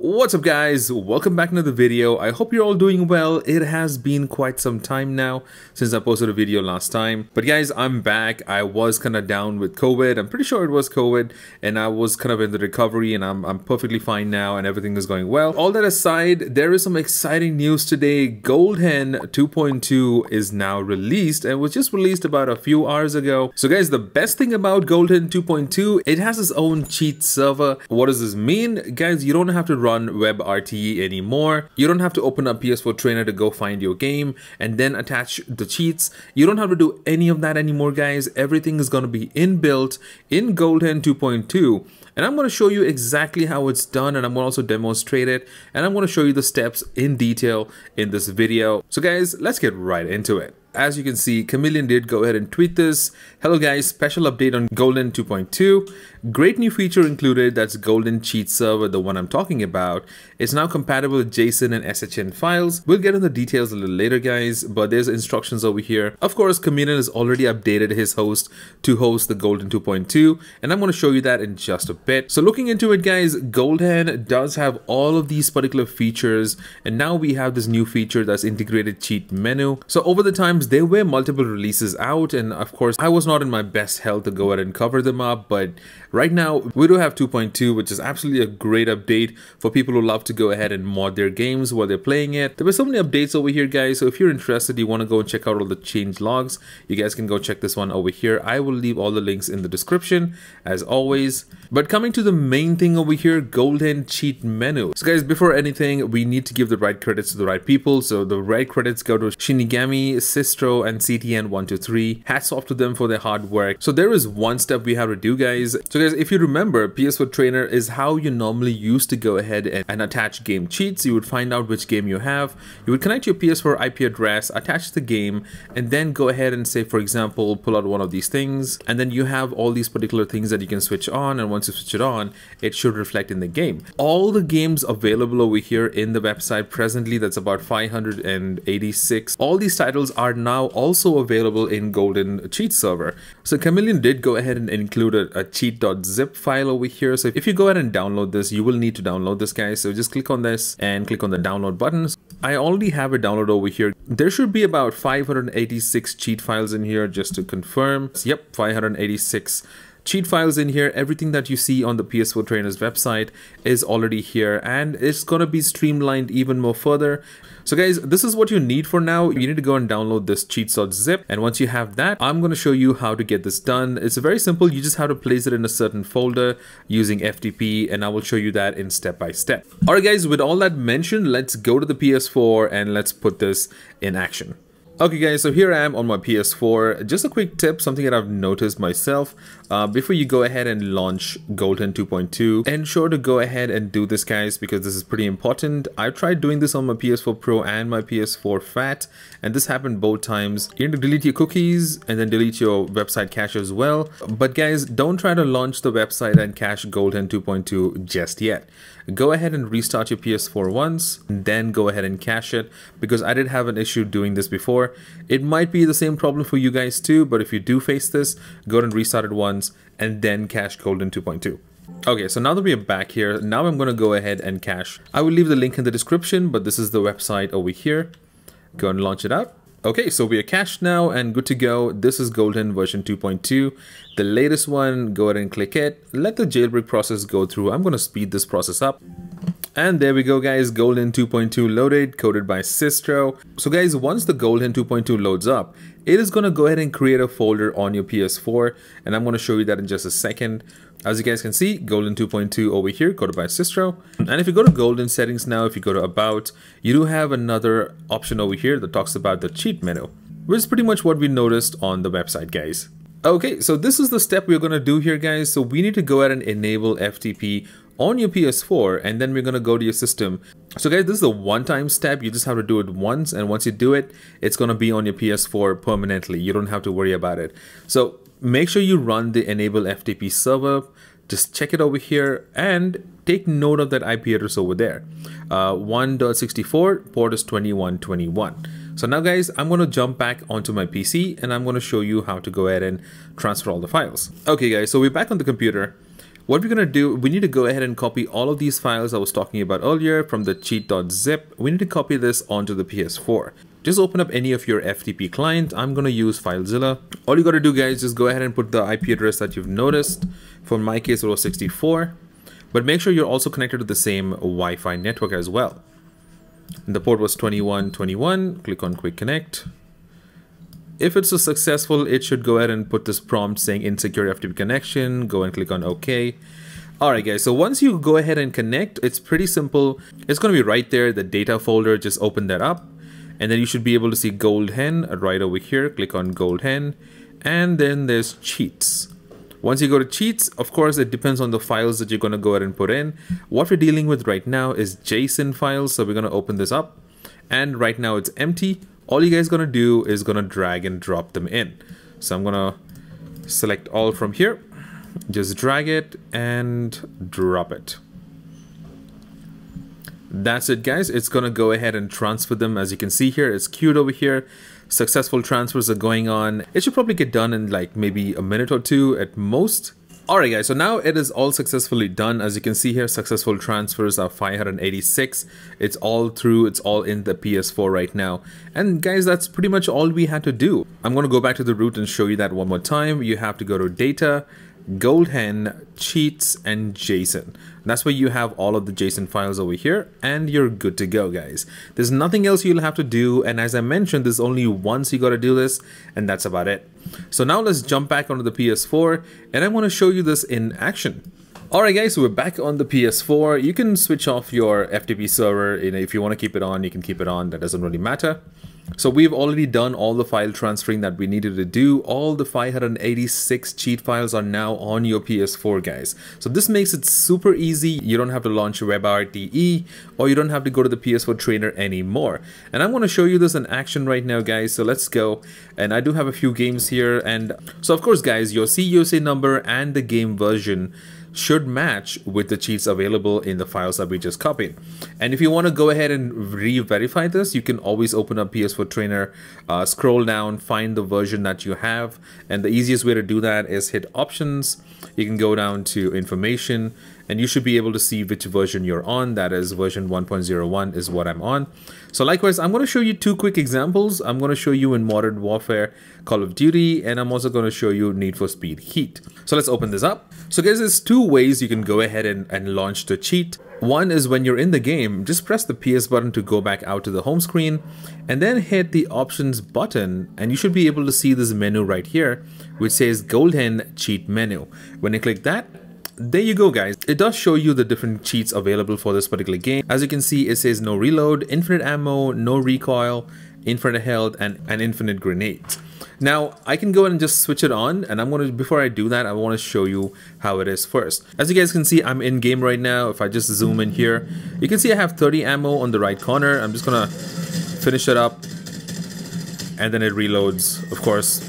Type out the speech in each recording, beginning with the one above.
What's up guys, welcome back to another video. I hope you're all doing well. It has been quite some time now since I posted a video last time, but guys, I'm back. I was kind of down with COVID. I'm pretty sure it was COVID, and I was kind of in the recovery, and I'm perfectly fine now and everything is going well. All that aside, there is some exciting news today. GoldHen 2.2 is now released and was just released about a few hours ago. So guys, the best thing about GoldHen 2.2, it has its own cheat server. What does this mean? Guys, you don't have to run WebRTE anymore. You don't have to open up PS4 Trainer to go find your game and then attach the cheats. You don't have to do any of that anymore, guys. Everything is going to be inbuilt in GoldHen 2.2. And I'm going to show you exactly how it's done, and I'm going to also demonstrate it, and I'm going to show you the steps in detail in this video. So guys, let's get right into it. As you can see, Kameleon did go ahead and tweet this. Hello guys, special update on GoldHen 2.2. Great new feature included, that's GoldHen Cheat Server, the one I'm talking about. It's now compatible with JSON and SHN files. We'll get into the details a little later guys, but there's instructions over here. Of course, Kameleon has already updated his host to host the GoldHen 2.2, and I'm going to show you that in just a bit. So looking into it guys, GoldHen does have all of these particular features, and now we have this new feature that's integrated cheat menu. So over the time, there were multiple releases out, and of course I was not in my best health to go ahead and cover them up, but right now we do have 2.2, which is absolutely a great update for people who love to go ahead and mod their games while they're playing it. There were so many updates over here guys, so if you're interested, you want to go and check out all the change logs, you guys can go check this one over here. I will leave all the links in the description as always. But coming to the main thing over here, GoldHen cheat menu. So guys, before anything, we need to give the right credits to the right people. So the right credits go to Shinigami, Sistro, and CTN123. Hats off to them for their hard work. So there is one step we have to do guys. So guys, if you remember, PS4 Trainer is how you normally used to go ahead and attach game cheats. You would find out which game you have. You would connect your PS4 IP address, attach the game, and then go ahead and say, for example, pull out one of these things, and then you have all these particular things that you can switch on, and once you switch it on, it should reflect in the game. All the games available over here in the website presently, that's about 586. All these titles are now also available in GoldHen cheat server. So Kameleon did go ahead and include a cheat.zip file over here. So if you go ahead and download this, you will need to download this guys. So just click on this and click on the download button. I already have it downloaded over here. There should be about 586 cheat files in here, just to confirm. Yep, 586 cheat files in here. Everything that you see on the PS4 Trainer's website is already here, and it's going to be streamlined even more further. So guys, this is what you need for now. You need to go and download this cheats.zip, and once you have that, I'm going to show you how to get this done. It's very simple. You just have to place it in a certain folder using FTP, and I will show you that in step by step. Alright guys, with all that mentioned, let's go to the PS4 and let's put this in action. Okay guys, so here I am on my PS4. Just a quick tip, something that I've noticed myself. Before you go ahead and launch GoldHen 2.2, ensure to go ahead and do this guys, because this is pretty important. I've tried doing this on my PS4 Pro and my PS4 Fat, and this happened both times. You need to delete your cookies and then delete your website cache as well. But guys, don't try to launch the website and cache GoldHen 2.2 just yet. Go ahead and restart your PS4 once, then go ahead and cache it, because I did have an issue doing this before. It might be the same problem for you guys too, but if you do face this, go ahead and restart it once and then cache GoldHen 2.2. Okay, so now that we are back here, now I'm going to go ahead and cache. I will leave the link in the description, but this is the website over here. Go and launch it up. Okay, so we are cached now and good to go. This is GoldHen version 2.2, the latest one. Go ahead and click it. Let the jailbreak process go through. I'm going to speed this process up. And there we go guys, GoldHen 2.2 loaded, coded by Sistro. So guys, once the GoldHen 2.2 loads up, it is going to go ahead and create a folder on your PS4, and I'm going to show you that in just a second. As you guys can see, GoldHen 2.2 over here, coded by Sistro. And if you go to GoldHen settings now, if you go to about, you do have another option over here that talks about the cheat menu, which is pretty much what we noticed on the website guys. Okay, so this is the step we're going to do here guys. So we need to go ahead and enable FTP on your PS4, and then we're going to go to your system. So guys, this is a one-time step. You just have to do it once, and once you do it, it's going to be on your PS4 permanently. You don't have to worry about it. So make sure you run the enable FTP server. Just check it over here and take note of that IP address over there. 1.64, port is 2121. So now guys, I'm going to jump back onto my PC and I'm going to show you how to go ahead and transfer all the files. Okay guys, so we're back on the computer. what we're going to do, we need to go ahead and copy all of these files I was talking about earlier from the cheat.zip. We need to copy this onto the PS4. Just open up any of your FTP client. I'm going to use FileZilla. All you got to do, guys, is go ahead and put the IP address that you've noticed. For my case, it was 64. But make sure you're also connected to the same Wi-Fi network as well. And the port was 2121. Click on Quick Connect. If it's successful, it should go ahead and put this prompt saying insecure FTP connection. Go and click on OK. Alright guys, so once you go ahead and connect, it's pretty simple. It's going to be right there, the data folder. Just open that up. And then you should be able to see GoldHen right over here. Click on GoldHen. And then there's cheats. Once you go to cheats, of course, it depends on the files that you're going to go ahead and put in. What we're dealing with right now is JSON files. So we're going to open this up. And right now it's empty. All you guys going to do is going to drag and drop them in. So I'm going to select all from here. Just drag it and drop it. That's it, guys. It's going to go ahead and transfer them. As you can see here, it's queued over here. Successful transfers are going on. It should probably get done in like maybe a minute or two at most. Alright guys, so now it is all successfully done. As you can see here, successful transfers are 586. It's all through, it's all in the PS4 right now. And guys, that's pretty much all we had to do. I'm going to go back to the root and show you that one more time. You have to go to Data, GoldHen, Cheats, and JSON. That's where you have all of the JSON files over here, and you're good to go, guys. There's nothing else you'll have to do, and as I mentioned, there's only once you got to do this, and that's about it. So now let's jump back onto the PS4, and I want to show you this in action. Alright guys, so we're back on the PS4. You can switch off your FTP server. If you want to keep it on, you can keep it on. That doesn't really matter. So we've already done all the file transferring that we needed to do. All the 586 cheat files are now on your PS4, guys. So this makes it super easy. You don't have to launch WebRTE, or you don't have to go to the PS4 trainer anymore. And I'm going to show you this in action right now, guys. So let's go. And I do have a few games here. And so of course, guys, your CUSA number and the game version should match with the cheats available in the files that we just copied. And if you want to go ahead and re-verify this, you can always open up PS4 Trainer, scroll down, find the version that you have, and the easiest way to do that is hit Options. You can go down to Information, and you should be able to see which version you're on. That is version 1.01 is what I'm on. So likewise, I'm going to show you two quick examples. I'm going to show you in Modern Warfare, Call of Duty, and I'm also going to show you Need for Speed Heat. So let's open this up. So guys, there's two ways you can go ahead and launch the cheat. One is when you're in the game, just press the PS button to go back out to the home screen, and then hit the Options button, and you should be able to see this menu right here, which says GoldHen Cheat Menu. When you click that, there you go, guys. It does show you the different cheats available for this particular game. As you can see, it says no reload, infinite ammo, no recoil, infinite health, and infinite grenades. Now, I can go and just switch it on, and before I do that, I want to show you how it is first. As you guys can see, I'm in game right now. If I just zoom in here, you can see I have 30 ammo on the right corner. I'm just gonna finish it up, and then it reloads, of course.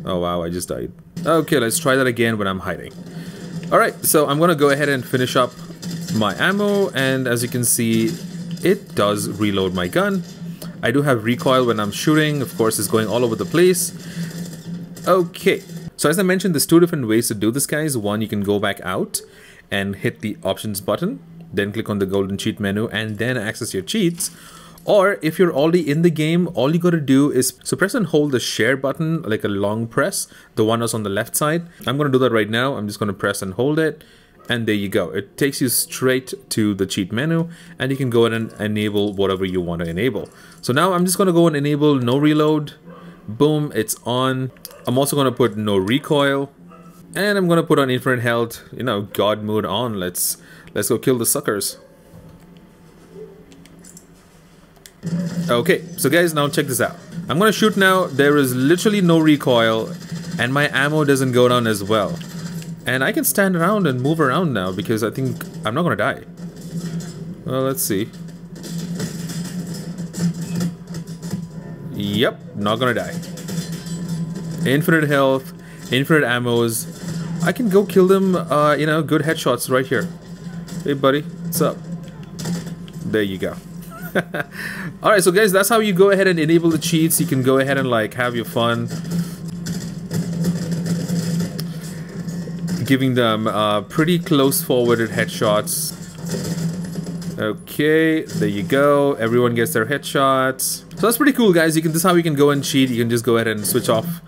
Oh wow, I just died. Okay, let's try that again when I'm hiding. Alright, so I'm gonna go ahead and finish up my ammo, and as you can see, it does reload my gun. I do have recoil when I'm shooting. Of course, it's going all over the place. Okay, so as I mentioned, there's two different ways to do this, guys. One, you can go back out and hit the Options button, then click on the Golden Cheat menu, and then access your cheats. Or if you're already in the game, all you gotta do is press and hold the share button, like a long press, the one that's on the left side. I'm gonna do that right now. I'm just gonna press and hold it. And there you go. It takes you straight to the cheat menu, and you can go ahead and enable whatever you want to enable. So now I'm just going to go and enable no reload. Boom, it's on. I'm also going to put no recoil, and I'm going to put on infinite health. You know, God mode on. Let's go kill the suckers. Okay, so guys, now check this out. I'm going to shoot now. There is literally no recoil, and my ammo doesn't go down as well. And I can stand around and move around now because I think I'm not gonna die. Well, let's see. Yep, not gonna die. Infinite health, infinite ammos. I can go kill them, you know, good headshots right here. Hey buddy, what's up? There you go. Alright, so guys, that's how you go ahead and enable the cheats. You can go ahead and like have your fun. giving them pretty close forwarded headshots. Okay, there you go. Everyone gets their headshots. So that's pretty cool, guys. This is how you can go and cheat. You can just go ahead and switch off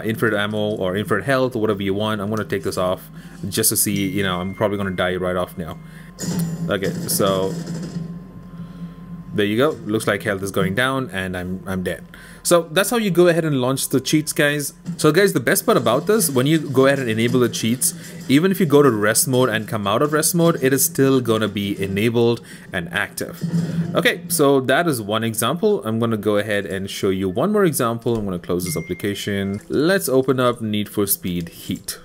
infinite ammo or infinite health or whatever you want. I'm going to take this off just to see, you know, I'm probably going to die right off now. Okay, so there you go. Looks like health is going down and I'm dead. So that's how you go ahead and launch the cheats, guys. So guys, the best part about this, when you go ahead and enable the cheats, even if you go to rest mode and come out of rest mode, it is still going to be enabled and active. Okay, so that is one example. I'm going to go ahead and show you one more example. I'm going to close this application. Let's open up Need for Speed Heat.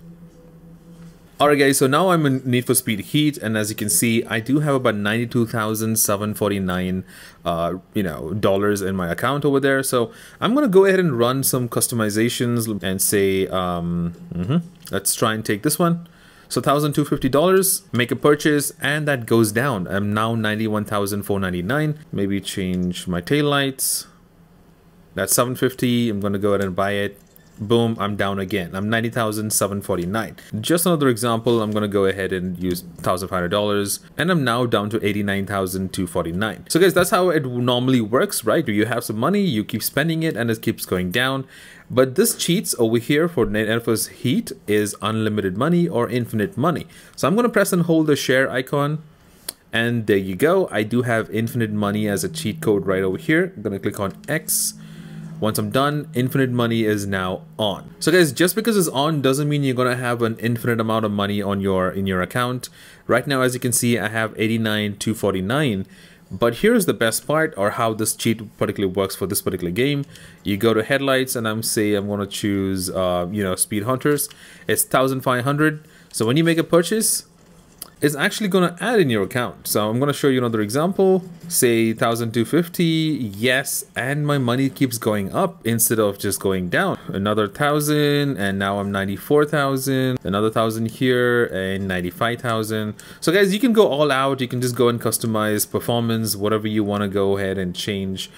Alright guys, so now I'm in Need for Speed Heat, and as you can see, I do have about $92,749 dollars in my account over there. So I'm gonna go ahead and run some customizations and say let's try and take this one. So $1,250, make a purchase, and that goes down. I'm now $91,499. Maybe change my taillights. That's $750. I'm gonna go ahead and buy it. Boom, I'm down again. I'm $90,749. Just another example, I'm gonna go ahead and use $1,500, and I'm now down to $89,249. So guys, that's how it normally works, right? You have some money, you keep spending it, and it keeps going down. But this cheats over here for NetFS Heat is unlimited money or infinite money. So I'm gonna press and hold the share icon, and there you go. I do have infinite money as a cheat code right over here. I'm gonna click on X. Once I'm done, infinite money is now on. So guys, just because it's on doesn't mean you're gonna have an infinite amount of money on in your account. Right now, as you can see, I have $89,249. But here's the best part, or how this cheat particularly works for this particular game. You go to headlights, and I'm gonna choose Speed Hunters. It's 1,500. So when you make a purchase, it's actually going to add in your account. So I'm going to show you another example. Say 1,250, yes, and my money keeps going up instead of just going down. Another 1,000, and now I'm 94,000. Another 1,000 here, and 95,000. So guys, you can go all out. You can just go and customize performance, whatever you want to go ahead and change.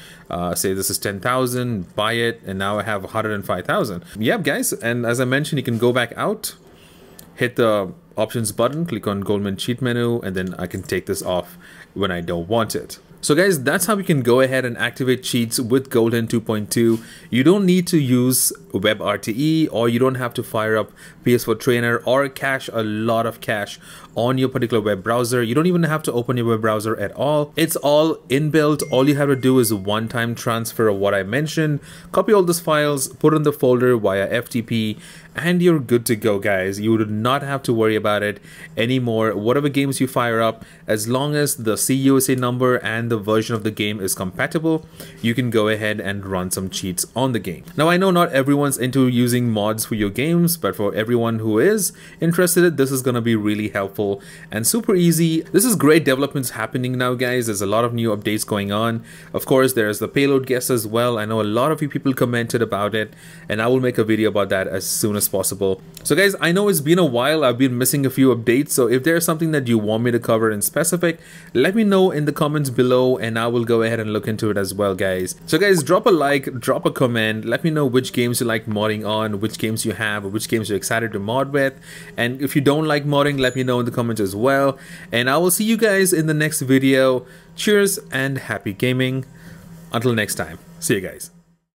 Say this is 10,000, buy it, and now I have 105,000. Yep, guys, and as I mentioned, you can go back out, hit the options button, click on GoldHen cheat menu, and then I can take this off when I don't want it. So guys, that's how you can go ahead and activate cheats with GoldHen 2.2. You don't need to use WebRTE, or you don't have to fire up PS4 Trainer or cache a lot of cache on your particular web browser. You don't even have to open your web browser at all. It's all inbuilt. All you have to do is a one-time transfer of what I mentioned. Copy all those files, put it in the folder via FTP, and you're good to go, guys. You do not have to worry about it anymore. Whatever games you fire up, as long as the CUSA number and the version of the game is compatible, you can go ahead and run some cheats on the game. Now, I know not everyone's into using mods for your games, but for everyone who is interested, this is going to be really helpful and super easy. This is great developments happening now, guys. There's a lot of new updates going on. Of course, there's the payload guest as well. I know a lot of you people commented about it, and I will make a video about that as soon as possible. So guys, I know it's been a while. I've been missing a few updates, so if there's something that you want me to cover in specific, let me know in the comments below, and I will go ahead and look into it as well, guys. So guys, drop a like, drop a comment, let me know which games you like modding on, which games you have, or which games you're excited to mod with. And if you don't like modding, let me know in the comments as well, and I will see you guys in the next video. Cheers and happy gaming. Until next time, see you guys.